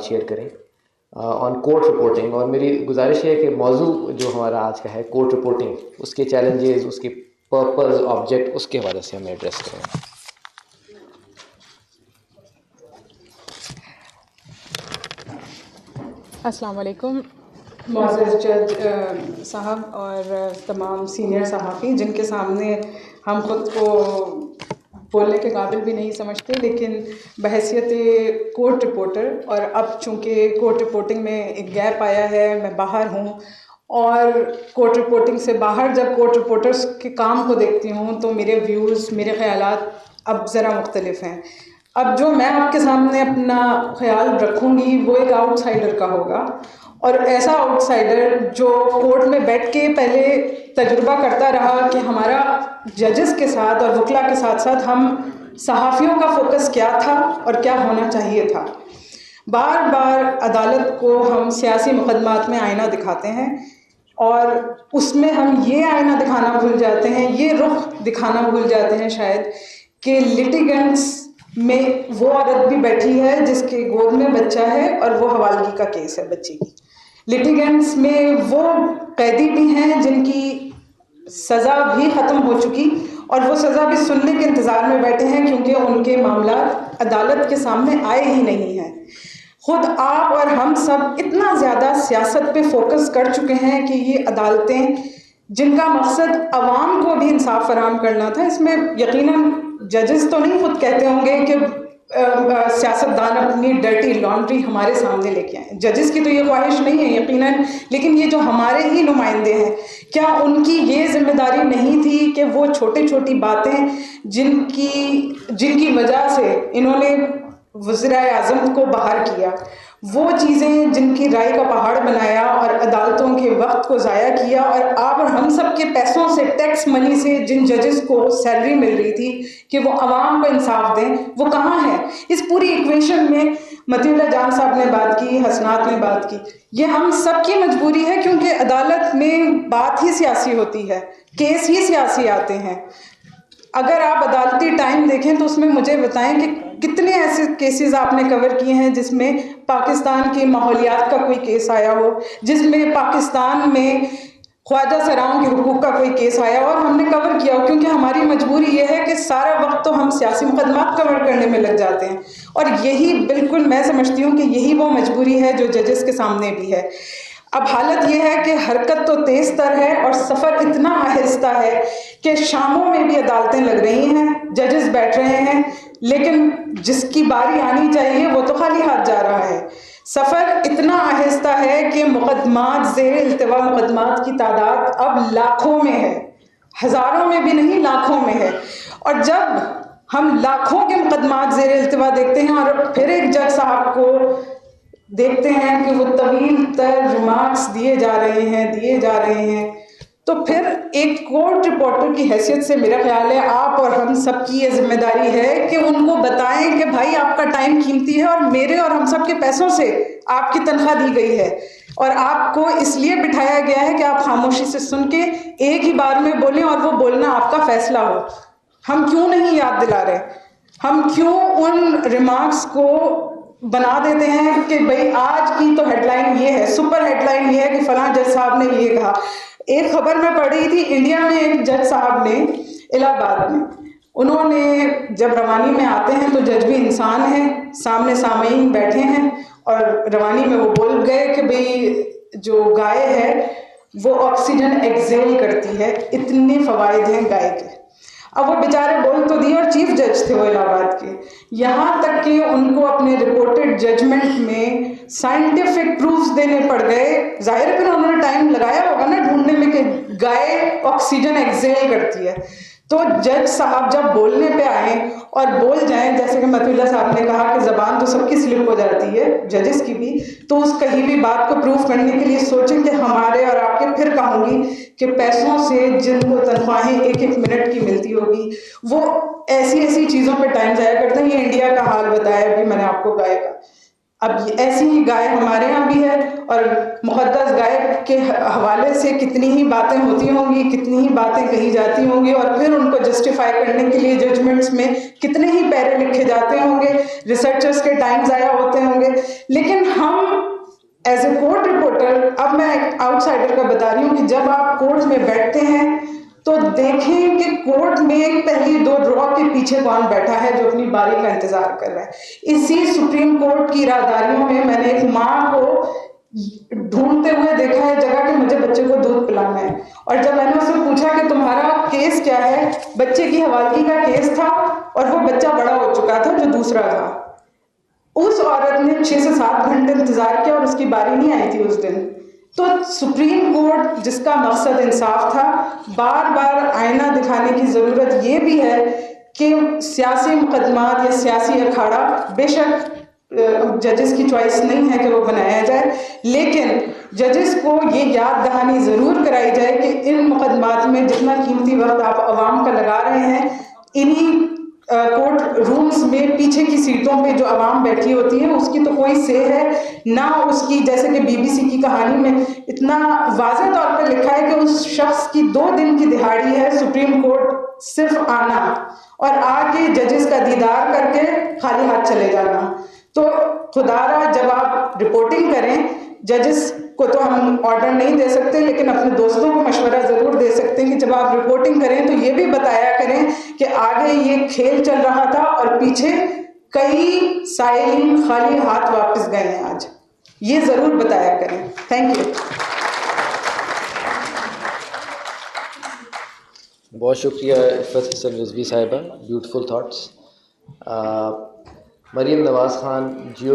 Share करें on court reporting. और मेरी गुजारिश है कि मौजू जो हमारा आज का है कोर्ट रिपोर्टिंग, उसके चैलेंजेस, उसके पर्पस, ऑब्जेक्ट, उसके हवाले से हमें एड्रेस करें। अस्सलाम वालेकुम मुअज़्ज़ज़ जज साहब और तमाम सीनियर सहाफ़ी जिनके सामने हम ख़ुद को बोलने के काबिल भी नहीं समझते, लेकिन बहैसियत कोर्ट रिपोर्टर, और अब चूँकि कोर्ट रिपोर्टिंग में एक गैप आया है, मैं बाहर हूँ और कोर्ट रिपोर्टिंग से बाहर जब कोर्ट रिपोर्टर्स के काम को देखती हूँ तो मेरे व्यूज़, मेरे ख़यालात अब ज़रा मुख्तलिफ़ हैं। अब जो मैं आपके सामने अपना ख्याल रखूँगी वो एक आउटसाइडर का होगा, और ऐसा आउटसाइडर जो कोर्ट में बैठ के पहले तजुर्बा करता रहा कि हमारा जजेस के साथ और वकला के साथ साथ हम सहाफ़ियों का फोकस क्या था और क्या होना चाहिए था। बार बार अदालत को हम सियासी मुकदमात में आईना दिखाते हैं और उसमें हम ये आईना दिखाना भूल जाते हैं, ये रुख दिखाना भूल जाते हैं शायद, कि लिटिगेंट्स में वो औरत भी बैठी है जिसके गोद में बच्चा है और वो हवालगी का केस है बच्ची की। लिटिगेंट्स में वो कैदी भी हैं जिनकी सज़ा भी ख़त्म हो चुकी और वो सज़ा भी सुनने के इंतज़ार में बैठे हैं क्योंकि उनके मामला अदालत के सामने आए ही नहीं हैं। खुद आप और हम सब इतना ज़्यादा सियासत पे फोकस कर चुके हैं कि ये अदालतें जिनका मकसद अवाम को भी इंसाफ फराहम करना था, इसमें यकीनन जजेस तो नहीं खुद कहते होंगे कि सियासतदान अपनी डर्टी लॉन्ड्री हमारे सामने लेके आए, जजेस की तो ये ख्वाहिश नहीं है यकीनन, लेकिन ये जो हमारे ही नुमाइंदे हैं, क्या उनकी ये जिम्मेदारी नहीं थी कि वो छोटी छोटी बातें जिनकी वजह से इन्होंने वज़ीर-ए-आज़म को बाहर किया, वो चीज़ें जिनकी राय का पहाड़ बनाया और अदालतों के वक्त को ज़ाया किया, और आप और हम सब के पैसों से, टैक्स मनी से जिन जजेस को सैलरी मिल रही थी कि वो आवाम को इंसाफ दें, वो कहाँ है? इस पूरी इक्वेशन में मतीउल्लाह जान साहब ने बात की, हसनात ने बात की, ये हम सब की मजबूरी है क्योंकि अदालत में बात ही सियासी होती है, केस ही सियासी आते हैं। अगर आप अदालती टाइम देखें तो उसमें मुझे बताएं कि कितने ऐसे केसेस आपने कवर किए हैं जिसमें पाकिस्तान की माहौलियात का कोई केस आया हो, जिसमें पाकिस्तान में ख्वाजा सराओं के हुकूक का कोई केस आया हो और हमने कवर किया हो, क्योंकि हमारी मजबूरी ये है कि सारा वक्त तो हम सियासी मुकदमात कवर करने में लग जाते हैं, और यही बिल्कुल मैं समझती हूँ कि यही वो मजबूरी है जो जजेस के सामने भी है। अब हालत यह है कि हरकत तो तेज तर है और सफ़र इतना आहिस्ता है कि शामों में भी अदालतें लग रही हैं, जजेस बैठ रहे हैं, लेकिन जिसकी बारी आनी चाहिए वो तो खाली हाथ जा रहा है। सफ़र इतना आहिस्ता है कि मुकदमात ज़ेर इल्तिवा मुकदमात की तादाद अब लाखों में है, हज़ारों में भी नहीं, लाखों में है। और जब हम लाखों के मुकदमात ज़ेर इल्तिवा देखते हैं और फिर एक जज साहब को देखते हैं कि वो तवील तर रिमार्क्स दिए जा रहे हैं, तो फिर एक कोर्ट रिपोर्टर की हैसियत से मेरा ख्याल है आप और हम सब की ये जिम्मेदारी है कि उनको बताएं कि भाई आपका टाइम कीमती है और मेरे और हम सब के पैसों से आपकी तनख्वाह दी गई है और आपको इसलिए बिठाया गया है कि आप खामोशी से सुन के एक ही बार में बोलें और वो बोलना आपका फैसला हो। हम क्यों नहीं याद दिला रहे, हम क्यों उन रिमार्क्स को बना देते हैं कि भाई आज की तो हेडलाइन ये है, सुपर हेडलाइन ये है कि फलां जज साहब ने ये कहा। एक खबर मैं पढ़ रही थी, इंडिया में एक जज साहब ने इलाहाबाद में, उन्होंने जब रवानी में आते हैं तो जज भी इंसान है, सामने सामईन बैठे हैं और रवानी में वो बोल गए कि भाई जो गाय है वो ऑक्सीजन एक्सेल करती है, इतने फवायद हैं गाय के। अब वो बेचारे बोल तो दिए और चीफ जज थे वो इलाहाबाद के, यहाँ तक कि उनको अपने रिपोर्टेड जजमेंट में साइंटिफिक प्रूफ्स देने पड़ गए। जाहिर है फिर उन्होंने टाइम लगाया होगा ना ढूंढने में कि गाय ऑक्सीजन एक्सेल करती है। तो जज साहब जब बोलने पे आए और बोल जाएं, जैसे कि मतीउल्लाह साहब ने कहा कि ज़बान तो सबकी स्लिप हो जाती है, जजेस की भी, तो उस कहीं भी बात को प्रूफ करने के लिए सोचें कि हमारे और आपके, फिर कहूँगी कि पैसों से जिनको तनख्वाहें एक एक मिनट की मिलती होगी वो ऐसी ऐसी चीज़ों पे टाइम ज़ाया करते हैं। ये इंडिया का हाल बताया भी मैंने आपको गाय का। अब ऐसी ही गाय हमारे यहाँ भी है, और मुक़द्दस गाय के हवाले से कितनी ही बातें होती होंगी, कितनी ही बातें कही जाती होंगी, और फिर उनको जस्टिफाई करने के लिए जजमेंट्स में कितने ही पैरे लिखे जाते होंगे, रिसर्चर्स के टाइम ज़ाया होते होंगे। लेकिन हम एज ए कोर्ट रिपोर्टर, अब मैं एक आउटसाइडर का बता रही हूँ कि जब आप कोर्ट में बैठते हैं तो देखें कि कोर्ट में पहली 2 ड्रॉ के पीछे कौन बैठा है जो अपनी बारी का इंतजार कर रहा है। इसी सुप्रीम कोर्ट की राहदारियों में मैंने एक माँ को ढूंढते हुए देखा है जगह कि मुझे बच्चे को दूध पिलाना है, और जब मैंने उससे पूछा कि तुम्हारा केस क्या है, बच्चे की हवालगी का केस था, और वो बच्चा बड़ा हो चुका था जो दूसरा था। उस औरत ने 6 से 7 घंटे इंतजार किया और उसकी बारी नहीं आई थी उस दिन। तो सुप्रीम कोर्ट, जिसका मकसद इंसाफ था, बार बार आईना दिखाने की ज़रूरत ये भी है कि सियासी मुकदमात या सियासी अखाड़ा, बेशक जजेस की चॉइस नहीं है कि वो बनाया जाए, लेकिन जजेस को ये याद दहानी ज़रूर कराई जाए कि इन मुकदमात में जितना कीमती वक्त आप अवाम का लगा रहे हैं, इन्हीं कोर्ट रूम्स में पीछे की सीटों पे जो आवाम बैठी होती है उसकी तो कोई से है ना उसकी। जैसे कि बीबीसी की कहानी में इतना वाज़ेह तौर पर लिखा है कि उस शख्स की 2 दिन की दिहाड़ी है सुप्रीम कोर्ट सिर्फ आना और आके जजेस का दीदार करके खाली हाथ चले जाना। तो खुदारा जब आप रिपोर्टिंग करें, जजेस को तो हम ऑर्डर नहीं दे सकते, लेकिन अपने दोस्तों को मशवरा ज़रूर दे सकते हैं कि जब आप रिपोर्टिंग करें तो ये भी बताया करें कि आगे ये खेल चल रहा था और पीछे कई साइलिन खाली हाथ वापस गए हैं आज, ये ज़रूर बताया करें। Thank you. बहुत शुक्रिया इफ़त हसन रिजवी साहिबा, ब्यूटीफुल थाट्स। मरीम नवाज़ खान, जियो